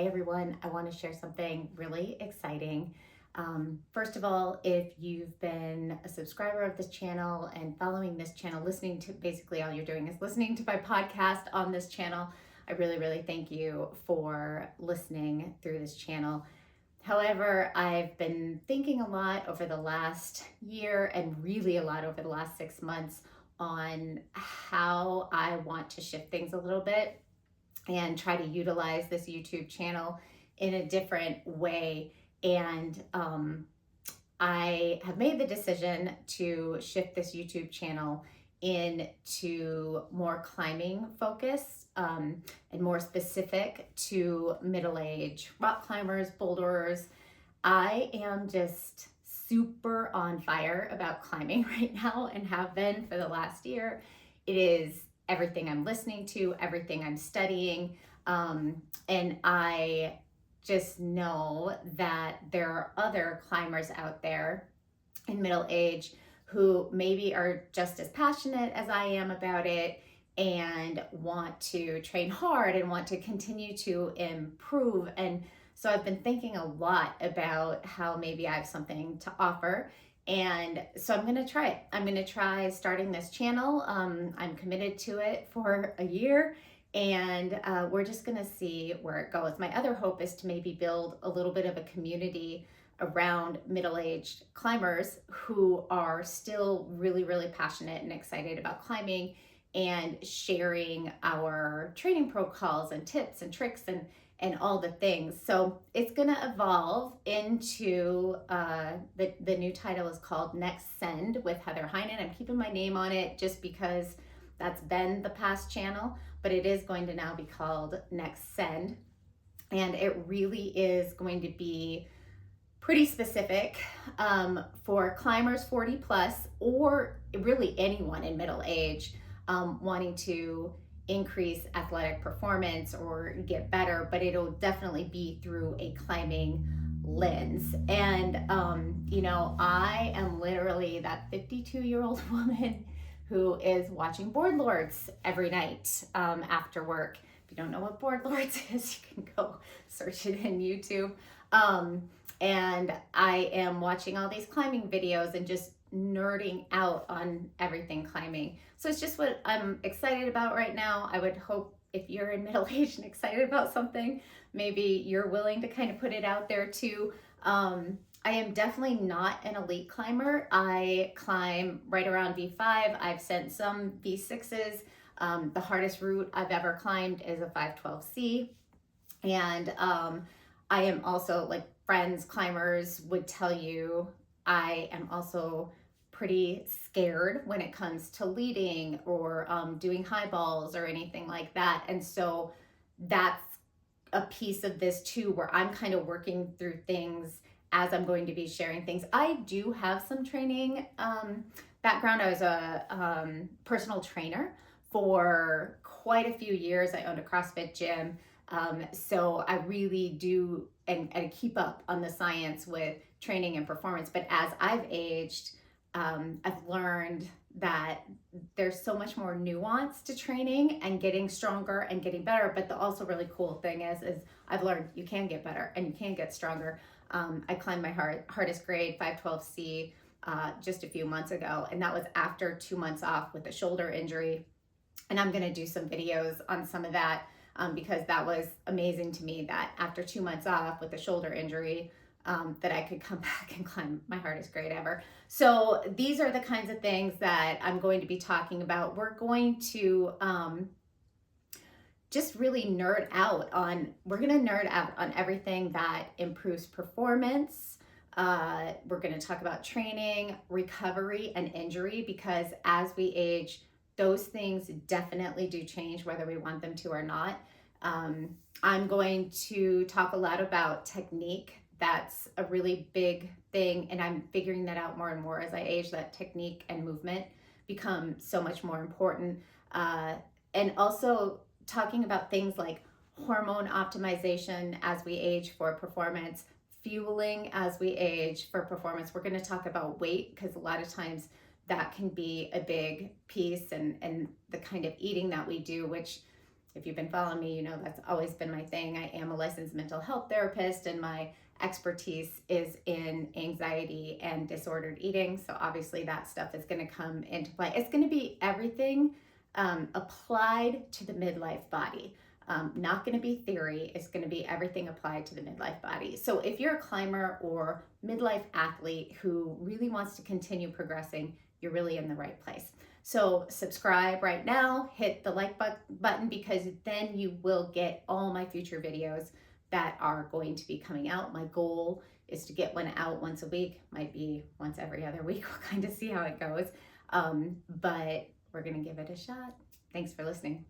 Hey everyone, I want to share something really exciting. First of all, if you've been a subscriber of this channel and following this channel, listening to basically all you're doing is listening to my podcast on this channel, I really, really thank you for listening through this channel. However, I've been thinking a lot over the last year and really a lot over the last 6 months on how I want to shift things a little bit and try to utilize this YouTube channel in a different way. And I have made the decision to shift this YouTube channel into more climbing focus and more specific to middle age rock climbers, boulderers. I am just super on fire about climbing right now and have been for the last year. It is everything I'm listening to, everything I'm studying. And I just know that there are other climbers out there in middle age who maybe are just as passionate as I am about it and want to train hard and want to continue to improve. And so I've been thinking a lot about how maybe I have something to offer. And so I'm going to try it. I'm going to try starting this channel. I'm committed to it for a year, and we're just going to see where it goes. My other hope is to maybe build a little bit of a community around middle-aged climbers who are still really, really passionate and excited about climbing and sharing our training protocols and tips and tricks and all the things. So it's going to evolve into the new title is called Next Send with Heather Heinen. I'm keeping my name on it just because that's been the past channel, but it is going to now be called Next Send. And it really is going to be pretty specific for climbers 40 plus, or really anyone in middle age wanting to increase athletic performance or get better, but it'll definitely be through a climbing lens. And I am literally that 52-year-old woman who is watching Board Lords every night after work. If you don't know what Board Lords is, you can go search it in YouTube. And I am watching all these climbing videos and just nerding out on everything climbing. So it's just what I'm excited about right now. I would hope if you're in middle age and excited about something, maybe you're willing to kind of put it out there too. I am definitely not an elite climber. I climb right around V5. I've sent some V6s. The hardest route I've ever climbed is a 512C. And I am also, like friends, climbers would tell you, I am also pretty scared when it comes to leading or doing high balls or anything like that. And so that's a piece of this too, where I'm kind of working through things as I'm going to be sharing things. I do have some training background. I was a personal trainer for quite a few years. I owned a CrossFit gym. So I really do and keep up on the science with training and performance. But as I've aged, I've learned that there's so much more nuance to training and getting stronger and getting better. But the also really cool thing is I've learned you can get better and you can get stronger. I climbed my hardest grade 512C just a few months ago, and that was after 2 months off with a shoulder injury. And I'm going to do some videos on some of that because that was amazing to me that after 2 months off with a shoulder injury, that I could come back and climb my hardest grade ever. So these are the kinds of things that I'm going to be talking about. We're going to just really nerd out on everything that improves performance. We're going to talk about training, recovery, and injury, because as we age, those things definitely do change whether we want them to or not. I'm going to talk a lot about technique. That's a really big thing, and I'm figuring that out more and more as I age, that technique and movement become so much more important. And also talking about things like hormone optimization as we age for performance, fueling as we age for performance. We're going to talk about weight, because a lot of times that can be a big piece, and the kind of eating that we do, which If you've been following me, you know that's always been my thing. I am a licensed mental health therapist, and my expertise is in anxiety and disordered eating. So obviously that stuff is going to come into play. It's going to be everything applied to the midlife body. Not going to be theory. It's going to be everything applied to the midlife body. So if you're a climber or midlife athlete who really wants to continue progressing, you're really in the right place. So subscribe right now, hit the like button, because then you will get all my future videos that are going to be coming out. My goal is to get one out once a week, might be once every other week. We'll kind of see how it goes. But we're going to give it a shot. Thanks for listening.